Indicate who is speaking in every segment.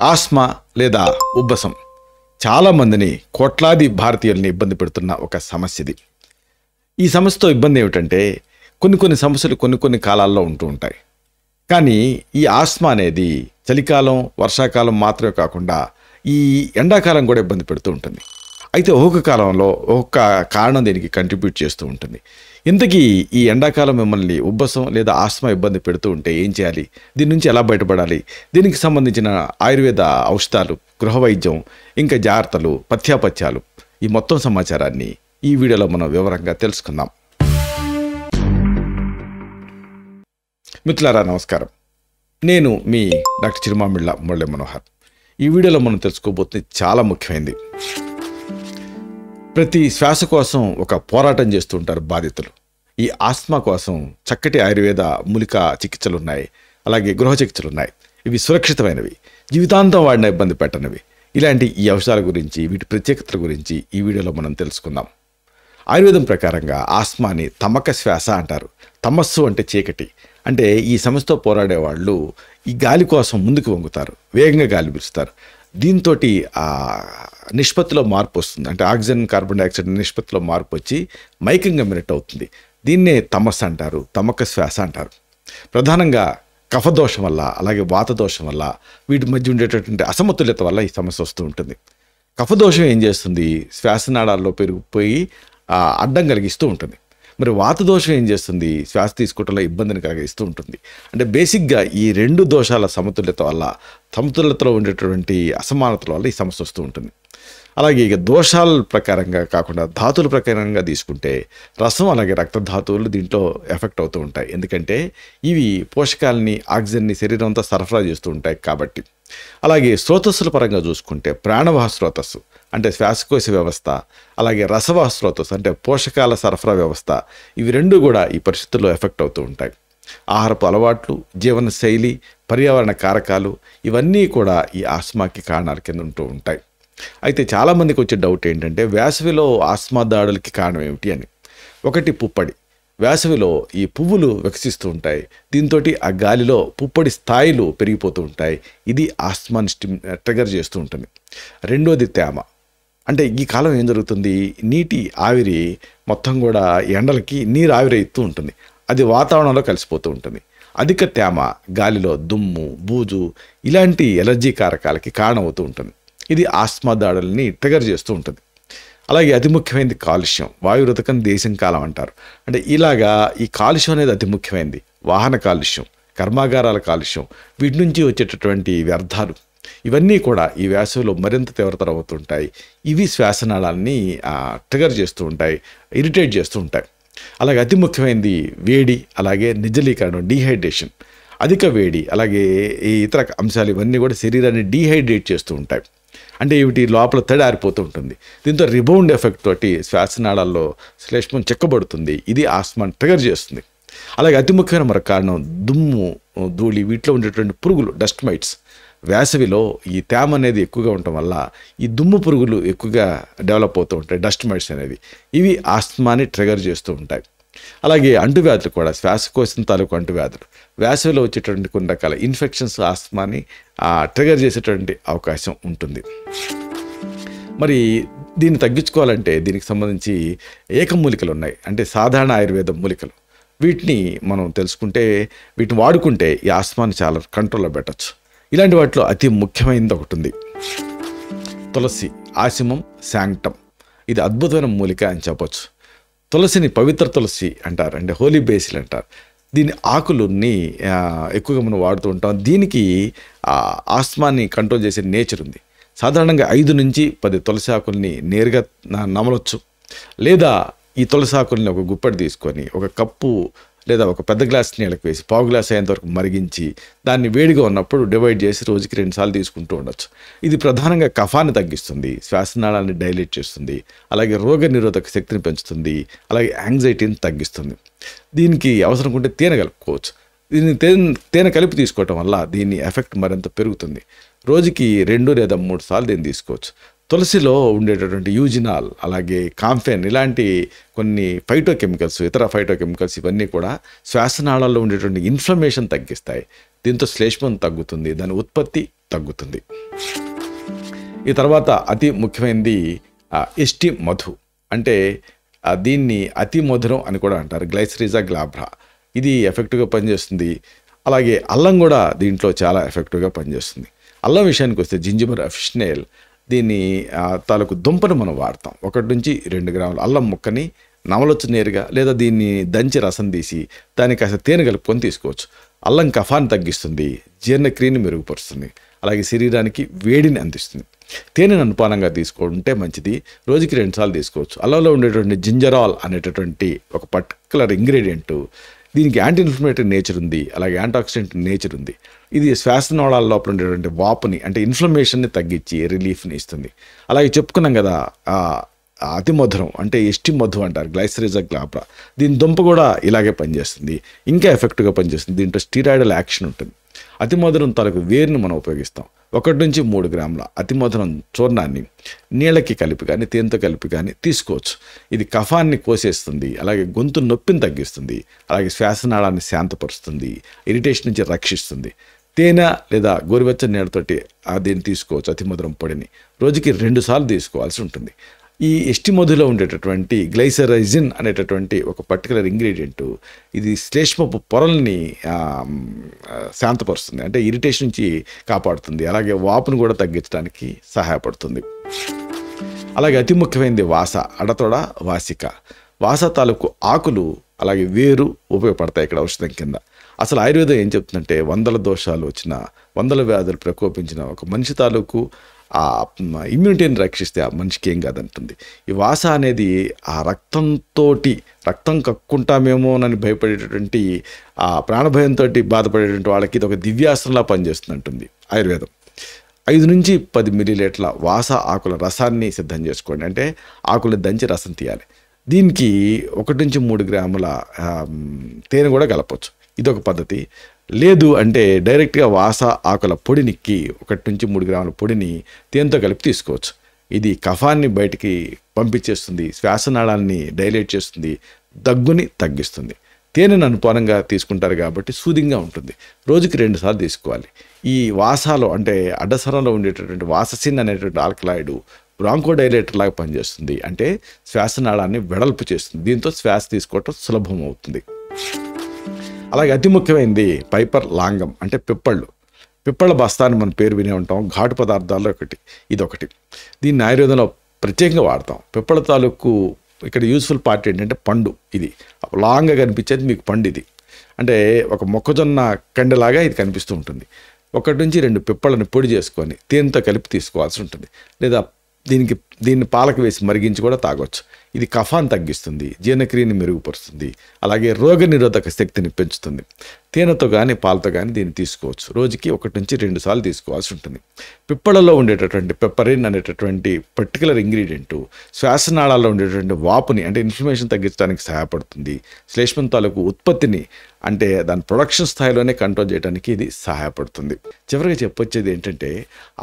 Speaker 1: ఆస్మా లేదా ఉబ్బసం చాలామందిని కోట్లాది భారతీయుల్ని ఇబ్బంది పెడుతున్న ఒక సమస్యది. ఈ సమస్యతో ఇబ్బంది ఏమిటంటే కొన్ని సమస్యలు కొన్ని కాలాల్లో ఉంటూ ఉంటాయి. కానీ ఈ ఆస్మా అనేది చలికాలం వర్షాకాలం మాత్రమే కాకుండా ఈ ఎండాకాలం కూడా ఇబ్బంది పెడుతూ ఉంటుంది. అయితే ఒక్కొక్క కాలంలో ఒక్కొక్క కారణం దీనికి కంట్రిబ్యూట్ చేస్తూ ఉంటుంది. ఇంతకీ ఈ ఎండాకాలం మిమ్మల్ని ఉబ్బసం లేదా ఆస్మా ఇబ్బంది పెడుతూ ఉంటే ఏం చేయాలి, దీని నుంచి ఎలా బయటపడాలి, దీనికి సంబంధించిన ఆయుర్వేద ఔషధాలు, గృహ వైద్యం, ఇంకా జాగ్రత్తలు, పథ్యాపథ్యాలు, ఈ మొత్తం సమాచారాన్ని ఈ వీడియోలో మనం వివరంగా తెలుసుకుందాం. మిత్రులారా నమస్కారం, నేను మీ డాక్టర్ చిరుమామిళ్ళ మురళీ మనోహర్. ఈ వీడియోలో మనం తెలుసుకోబోతుంది చాలా ముఖ్యమైనది. ప్రతి శ్వాస కోసం ఒక పోరాటం చేస్తూ ఉంటారు బాధితులు. ఈ ఆస్మా కోసం చక్కటి ఆయుర్వేద మూలికా చికిత్సలు ఉన్నాయి, అలాగే గృహ చికిత్సలు ఉన్నాయి. ఇవి సురక్షితమైనవి, జీవితాంతం వాడిన ఇబ్బంది పెట్టనివి. ఇలాంటి ఈ ఔషధాల గురించి, వీటి ప్రత్యేకతల గురించి ఈ వీడియోలో మనం తెలుసుకుందాం. ఆయుర్వేదం ప్రకారంగా ఆస్మాని తమక శ్వాస అంటారు. తమస్సు అంటే చీకటి. అంటే ఈ సమస్యతో పోరాడే వాళ్ళు ఈ గాలి కోసం ముందుకు వంగుతారు, వేగంగా గాలి పీలుస్తారు. దీంతో ఆ నిష్పత్తిలో మార్పు వస్తుంది. అంటే ఆక్సిజన్ కార్బన్ డైఆక్సైడ్ నిష్పత్తిలో మార్పు వచ్చి మైకంగా మినట్ అవుతుంది. దీన్నే తమస్సు అంటారు, తమక శ్వాస అంటారు. ప్రధానంగా కఫదోషం వల్ల, అలాగే వాత దోషం వల్ల, వీటి మధ్య ఉండేటటువంటి అసమతుల్యత వల్ల ఈ సమస్య వస్తూ ఉంటుంది. కఫదోషం ఏం చేస్తుంది, శ్వాసనాళాల్లో పెరిగిపోయి అడ్డం కలిగిస్తూ ఉంటుంది. మరి వాత దోషం ఏం చేస్తుంది, శ్వాస తీసుకోవడంలో ఇబ్బందిని కలిగిస్తూ ఉంటుంది. అంటే బేసిక్గా ఈ రెండు దోషాల సమతుల్యత వల్ల, సమతుల్యతలో ఉండేటటువంటి అసమానతల వల్ల ఈ సమస్య వస్తూ ఉంటుంది. అలాగే ఇక దోషాల ప్రకారంగా కాకుండా ధాతువుల ప్రకారంగా తీసుకుంటే రసం, అలాగే రక్తధాతువులు దీంట్లో ఎఫెక్ట్ అవుతూ ఉంటాయి. ఎందుకంటే ఇవి పోషకాలని, ఆక్సిజన్ని శరీరం అంతా సరఫరా చేస్తూ ఉంటాయి కాబట్టి. అలాగే స్రోతస్సుల పరంగా చూసుకుంటే ప్రాణవాహ స్రోతస్సు అంటే శ్వాసకోశ వ్యవస్థ, అలాగే రసవాహ స్రోతస్సు అంటే పోషకాల సరఫరా వ్యవస్థ, ఇవి రెండు కూడా ఈ పరిస్థితుల్లో ఎఫెక్ట్ అవుతూ ఉంటాయి. ఆహారపు అలవాట్లు, జీవన శైలి, పర్యావరణ కారకాలు, ఇవన్నీ కూడా ఈ ఆస్మాకి కారణాల కింద ఉంటూ ఉంటాయి. అయితే చాలామందికి వచ్చే డౌట్ ఏంటంటే వేసవిలో ఆస్మా దాడులకి కారణం ఏమిటి అని. ఒకటి పుప్పడి. వేసవిలో ఈ పువ్వులు వికసిస్తూ ఉంటాయి. దీంతో ఆ గాలిలో పుప్పడి స్థాయిలు పెరిగిపోతూ ఉంటాయి. ఇది ఆస్మాని ట్రిగర్ చేస్తూ ఉంటుంది. రెండోది తేమ. అంటే ఈ కాలం ఏం జరుగుతుంది, నీటి ఆవిరి మొత్తం కూడా ఎండలకి నీరు ఆవిరైతూ ఉంటుంది. అది వాతావరణంలో కలిసిపోతూ ఉంటుంది. అధిక తేమ గాలిలో దుమ్ము, బూజు ఇలాంటి ఎలర్జీ కారకాలకి కారణమవుతూ ఉంటుంది. ఇది ఆస్మా దాడుల్ని ట్రిగర్ చేస్తూ ఉంటుంది. అలాగే అతి ముఖ్యమైనది కాలుష్యం. వాయురతకం దేశం కాలం అంటారు. అంటే ఇలాగా ఈ కాలుష్యం అనేది అతి ముఖ్యమైనది. వాహన కాలుష్యం, కర్మాగారాల కాలుష్యం, వీటి నుంచి వచ్చేటటువంటి వ్యర్థాలు, ఇవన్నీ కూడా ఈ వేసవిలో మరింత తీవ్రతరం అవుతుంటాయి. ఇవి శ్వాసనాళాలని ట్రిగర్ చేస్తూ ఉంటాయి, ఇరిటేట్ చేస్తూ ఉంటాయి. అలాగే అతి ముఖ్యమైనది వేడి, అలాగే నిర్జలీకరణం, డీహైడ్రేషన్. అధిక వేడి, అలాగే ఈ ఇతర అంశాలు ఇవన్నీ కూడా శరీరాన్ని డీహైడ్రేట్ చేస్తూ ఉంటాయి. అంటే ఏమిటి, లోపల తడి ఆరిపోతూ ఉంటుంది. దీంతో రిబౌండ్ ఎఫెక్ట్ తోటి శ్వాసనాళాల్లో శ్లేష్మం చెక్కబడుతుంది. ఇది ఆస్మాని ట్రిగర్ చేస్తుంది. అలాగే అతి ముఖ్యమైన మరొక కారణం దుమ్ము, ధూళి, వీటిలో ఉండేటువంటి పురుగులు, డస్ట్ మైట్స్. వేసవిలో ఈ తేమ అనేది ఎక్కువగా ఉండటం వల్ల ఈ దుమ్ము పురుగులు ఎక్కువగా డెవలప్ అవుతూ ఉంటాయి, డస్ట్ మైట్స్ అనేవి. ఇవి ఆస్మాని ట్రిగర్ చేస్తూ ఉంటాయి. అలాగే అంటువ్యాధులు కూడా, శ్వాసకోశం తాలూకు అంటువ్యాధులు. వేసవిలో వచ్చేటువంటి కొన్ని రకాల ఇన్ఫెక్షన్స్ ఆస్మాని ట్రిగర్ చేసేటువంటి అవకాశం ఉంటుంది. మరి దీన్ని తగ్గించుకోవాలంటే దీనికి సంబంధించి ఏకమూలికలు ఉన్నాయి, అంటే సాధారణ ఆయుర్వేద మూలికలు. వీటిని మనం తెలుసుకుంటే, వీటిని వాడుకుంటే ఈ ఆస్మాని చాలా కంట్రోల్లో పెట్టచ్చు. ఇలాంటి వాటిలో అతి ముఖ్యమైనది ఒకటి ఉంది, తులసి, ఆసిమం శాంక్టమ్. ఇది అద్భుతమైన మూలిక అని చెప్పొచ్చు. తులసిని పవిత్ర తులసి అంటారు, అంటే హోలీ బేసిల్ అంటారు. దీని ఆకులని ఎక్కువగా మనం వాడుతూ ఉంటాం. దీనికి ఆస్మాని కంట్రోల్ చేసే నేచర్ ఉంది. సాధారణంగా 5 నుంచి 10 తులసి ఆకుల్ని నేరుగా నమలొచ్చు. లేదా ఈ తులసి ఆకుల్ని ఒక గుప్పెడు తీసుకొని ఒక కప్పు లేదా ఒక పెద్ద గ్లాస్ నీళ్ళకి వేసి పావు గ్లాస్ అయ్యేంతవరకు మరిగించి దాన్ని వేడిగా ఉన్నప్పుడు డివైడ్ చేసి రోజుకి 2 సార్లు తీసుకుంటూ ఉండొచ్చు. ఇది ప్రధానంగా కఫాన్ని తగ్గిస్తుంది, శ్వాసనాళాన్ని డైలేట్ చేస్తుంది, అలాగే రోగ నిరోధక శక్తిని పెంచుతుంది, అలాగే యాంగ్జైటీని తగ్గిస్తుంది. దీనికి అవసరం ఉంటే తేనె కలుపుకోవచ్చు. దీన్ని తేనె కలిపి తీసుకోవటం వల్ల దీని ఎఫెక్ట్ మరింత పెరుగుతుంది. రోజుకి 2 లేదా 3 సార్లు దీన్ని తీసుకోవచ్చు. తులసిలో ఉండేటటువంటి యూజినాల్, అలాగే కాంఫెన్ ఇలాంటి కొన్ని ఫైటోకెమికల్స్, ఇతర ఫైటోకెమికల్స్ ఇవన్నీ కూడా శ్వాసనాళాల్లో ఉండేటువంటి ఇన్ఫ్లమేషన్ తగ్గిస్తాయి. దీంతో శ్లేష్మం తగ్గుతుంది, దాని ఉత్పత్తి తగ్గుతుంది. ఈ తర్వాత అతి ముఖ్యమైనది ఎస్టి మధు. అంటే దీన్ని అతి మధురం అని కూడా అంటారు, గ్లైసరీజా గ్లాబ్రా. ఇది ఎఫెక్టివ్గా పనిచేస్తుంది. అలాగే అల్లం కూడా దీంట్లో చాలా ఎఫెక్టివ్గా పనిచేస్తుంది. అల్లం విషయానికి వస్తే జింజబర్ అఫిషనల్, దీన్ని తాలూకు దుంపను మనం వాడతాం. 1 నుంచి 2 గ్రాముల అల్లం ముక్కని నమలొచ్చు నేరుగా, లేదా దీన్ని దంచి రసం తీసి దానికి కాస్త తేనె కలుపుకొని తీసుకోవచ్చు. అల్లం కఫాన్ని తగ్గిస్తుంది, జీర్ణక్రియని మెరుగుపరుస్తుంది, అలాగే శరీరానికి వేడిని అందిస్తుంది. తేనెను అనుపానంగా తీసుకుంటే మంచిది. రోజుకి 2 సార్లు తీసుకోవచ్చు. అల్లంలో ఉండేటువంటి జింజరాల్ అనేటటువంటి ఒక పర్టికులర్ ఇంగ్రీడియంట్, దీనికి యాంటీ ఇన్ఫ్లమేటరీ నేచర్ ఉంది, అలాగే యాంటాక్సిడెంట్ నేచర్ ఉంది. ఇది శ్వాసనాళాల లోపల ఉండేటువంటి వాపుని అంటే ఇన్ఫ్లమేషన్ని తగ్గించి రిలీఫ్ని ఇస్తుంది. అలాగే చెప్పుకున్నాం కదా అతి మధురం అంటే ఎస్టి మధు అంటారు, గ్లైసరీజా గ్లాబ్రా. దీని దుంప కూడా ఇలాగే పనిచేస్తుంది, ఇంకా ఎఫెక్టివ్గా పనిచేస్తుంది. దీంట్లో స్టీరాయిడల్ యాక్షన్ ఉంటుంది. అతి మధురం తాలూకు వేరుని మనం ఉపయోగిస్తాం. 1 నుంచి 3 గ్రాముల అతి మధురం చూర్ణాన్ని నీళ్ళకి కలిపి కానీ తేనెతో కలిపి కానీ తీసుకోవచ్చు. ఇది కఫాన్ని కోసేస్తుంది, అలాగే గొంతు నొప్పిని తగ్గిస్తుంది, అలాగే శ్వాసనాళాన్ని శాంతపరుస్తుంది, ఇరిటేషన్ నుంచి రక్షిస్తుంది. తేనె లేదా గోరువెచ్చని నీళ్ళతోటి దీన్ని తీసుకోవచ్చు. అతి మధురం పొడిని రోజుకి 2 సార్లు తీసుకోవాల్సి ఉంటుంది. ఈ ఎస్టి మధులో ఉండేటటువంటి గ్లైసరైజిన్ అనేటటువంటి ఒక పర్టికులర్ ఇంగ్రీడియంట్, ఇది శ్లేష్మపు పొరల్ని శాంతపరుస్తుంది, అంటే ఇరిటేషన్ నుంచి కాపాడుతుంది, అలాగే వాపును కూడా తగ్గించడానికి సహాయపడుతుంది. అలాగే అతి ముఖ్యమైనది వాస, అడతొడ, వాసిక. వాస తాలూకు ఆకులు అలాగే వేరు ఉపయోగపడతాయి ఇక్కడ ఔషధం కింద. అసలు ఆయుర్వేదం ఏం చెప్తుందంటే 100 దోషాలు వచ్చిన, 100 వ్యాధులు ప్రకోపించిన ఒక మనిషి తాలూకు ఆ ఇమ్యూనిటీని రక్షిస్తే ఆ మనిషికి ఏం కాదంటుంది. ఈ వాస అనేది ఆ రక్తం కక్కుంటామేమోనని భయపడేటటువంటి ఆ ప్రాణభయంతో బాధపడేటువంటి వాళ్ళకి ఇది ఒక దివ్యాస్త్రంలా పనిచేస్తుందంటుంది ఆయుర్వేదం. 5 నుంచి 10 మిల్లీలీటర్ల వాస ఆకుల రసాన్ని సిద్ధం చేసుకోండి. అంటే ఆకుల్ని దంచి రసం తీయాలి. దీనికి 1 నుంచి 3 గ్రాముల తేనె కూడా కలపవచ్చు. ఇదొక పద్ధతి. లేదు అంటే డైరెక్ట్గా వాస ఆకుల పొడినికి 1 నుంచి 3 గ్రాముల పొడిని తేనెతో కలిపి తీసుకోవచ్చు. ఇది కఫాన్ని బయటికి పంపించేస్తుంది, శ్వాసనాళాన్ని డైలేట్ చేస్తుంది, దగ్గుని తగ్గిస్తుంది. తేనెను అనుపానంగా తీసుకుంటారు కాబట్టి సూదింగా ఉంటుంది. రోజుకి 2 సార్లు తీసుకోవాలి. ఈ వాసాలో అంటే అడ్డసరంలో ఉండేటటువంటి వాససిన్ అనేటువంటి ఆల్కలాయిడ్ బ్రాంకోడైలేటర్ లాగా పనిచేస్తుంది, అంటే శ్వాసనాళాన్ని వెడల్పు చేస్తుంది. దీంతో శ్వాస తీసుకోవటం సులభం అవుతుంది. అలాగే అతి ముఖ్యమైనది పైపర్ లాంగం అంటే పిప్పళ్ళ బస్తాన్ని మన పేరు వినే ఉంటాం, ఘాటు పదార్థాల్లో ఒకటి, ఇదొకటి. దీన్ని ఆయుర్వేదంలో ప్రత్యేకంగా వాడతాం. పిప్పళ్ళ తాలూకు ఇక్కడ యూస్ఫుల్ పార్ట్ ఏంటంటే పండు, ఇది లాంగ్గా కనిపించేది మీకు పండు. ఇది అంటే ఒక మొక్కజొన్న కండలాగా ఇది కనిపిస్తూ ఉంటుంది. 1 నుంచి 2 పిప్పళ్ళని పొడి చేసుకొని తేనెతో కలిపి తీసుకోవాల్సి ఉంటుంది, లేదా దీన్ని పాలకు వేసి మరిగించి కూడా తాగొచ్చు. ఇది కఫాన్ని తగ్గిస్తుంది, జీర్ణక్రియని మెరుగుపరుస్తుంది, అలాగే రోగ నిరోధక శక్తిని పెంచుతుంది. తేనెతో కానీ పాలతో కానీ దీన్ని తీసుకోవచ్చు. రోజుకి 1 నుంచి 2 సార్లు తీసుకోవాల్సి ఉంటుంది. పిప్పళ్ళలో ఉండేటటువంటి పెప్పరిన్ అనేటటువంటి పర్టికులర్ ఇంగ్రీడియంట్ శ్వాసనాళాల్లో ఉండేటటువంటి వాపుని అంటే ఇన్ఫ్లమేషన్ తగ్గించడానికి సహాయపడుతుంది. శ్లేష్మం తాలూకు ఉత్పత్తిని అంటే దాని ప్రొడక్షన్ స్థాయిలోనే కంట్రోల్ చేయడానికి ఇది సహాయపడుతుంది. చివరిగా చెప్పొచ్చేది ఏంటంటే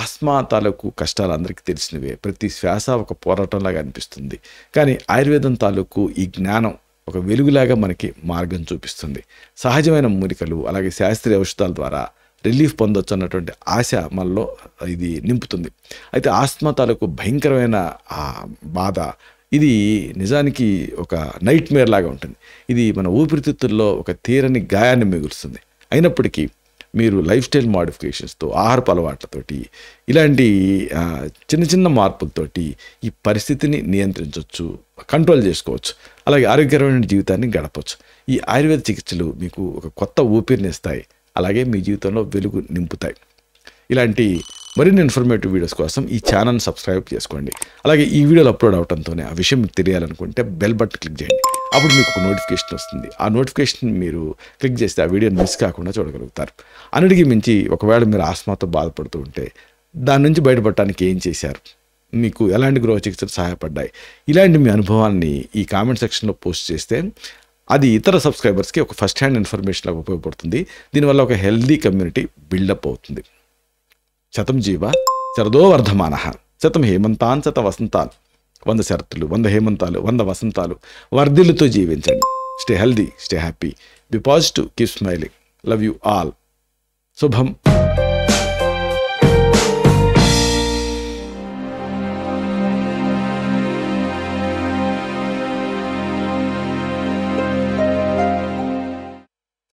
Speaker 1: ఆస్మా తాలూకు కష్టాలు అందరికీ తెలిసినవే. ప్రతి శ్వాస ఒక పోరాటంలాగా అనిపిస్తుంది, కానీ ఆయుర్వేదం తాలూకు ఈ జ్ఞానం ఒక వెలుగులాగా మనకి మార్గం చూపిస్తుంది. సహజమైన మూలికలు అలాగే శాస్త్రీయ ఔషధాల ద్వారా రిలీఫ్ పొందొచ్చు అన్నటువంటి ఆశ మనలో ఇది నింపుతుంది. అయితే ఆస్మా తాలూకు భయంకరమైన బాధ ఇది నిజానికి ఒక నైట్ మేర్ లాగా ఉంటుంది. ఇది మన ఊపిరితిత్తుల్లో ఒక తీరని గాయాన్ని మిగులుస్తుంది. అయినప్పటికీ మీరు లైఫ్ స్టైల్ మోడిఫికేషన్స్తో, ఆహారపు అలవాట్లతోటి, ఇలాంటి చిన్న చిన్న మార్పులతోటి ఈ పరిస్థితిని నియంత్రించవచ్చు, కంట్రోల్ చేసుకోవచ్చు, అలాగే ఆరోగ్యకరమైన జీవితాన్ని గడపవచ్చు. ఈ ఆయుర్వేద చికిత్సలు మీకు ఒక కొత్త ఊపిరిని ఇస్తాయి, అలాగే మీ జీవితంలో వెలుగు నింపుతాయి. ఇలాంటి మరిన్ని ఇన్ఫర్మేటివ్ వీడియోస్ కోసం ఈ ఛానల్ని సబ్స్క్రైబ్ చేసుకోండి. అలాగే ఈ వీడియోలు అప్లోడ్ అవడంతోనే ఆ విషయం మీకు తెలియాలనుకుంటే బెల్ బటన్ క్లిక్ చేయండి. అప్పుడు మీకు ఒక నోటిఫికేషన్ వస్తుంది. ఆ నోటిఫికేషన్ మీరు క్లిక్ చేస్తే ఆ వీడియోని మిస్ కాకుండా చూడగలుగుతారు. అన్నిటికీ మించి ఒకవేళ మీరు ఆస్మాతో బాధపడుతూ ఉంటే దాని నుంచి బయటపడటానికి ఏం చేశారు, మీకు ఎలాంటి గృహ చికిత్సలు సహాయపడ్డాయి, ఇలాంటి మీ అనుభవాన్ని ఈ కామెంట్ సెక్షన్లో పోస్ట్ చేస్తే అది ఇతర సబ్స్క్రైబర్స్కి ఒక ఫస్ట్ హ్యాండ్ ఇన్ఫర్మేషన్ లాగా ఉపయోగపడుతుంది. దీనివల్ల ఒక హెల్దీ కమ్యూనిటీ బిల్డప్ అవుతుంది. శతం జీవ శరదో వర్ధమానః, శతం హేమంతాన్ శత వసంతాన్, 100 శరత్తులు, 100 హేమంతాలు, 100 వసంతాలు వర్ధిల్లుతో జీవించండి. Stay healthy, stay happy, be positive, keep smiling. Love you all. శుభం.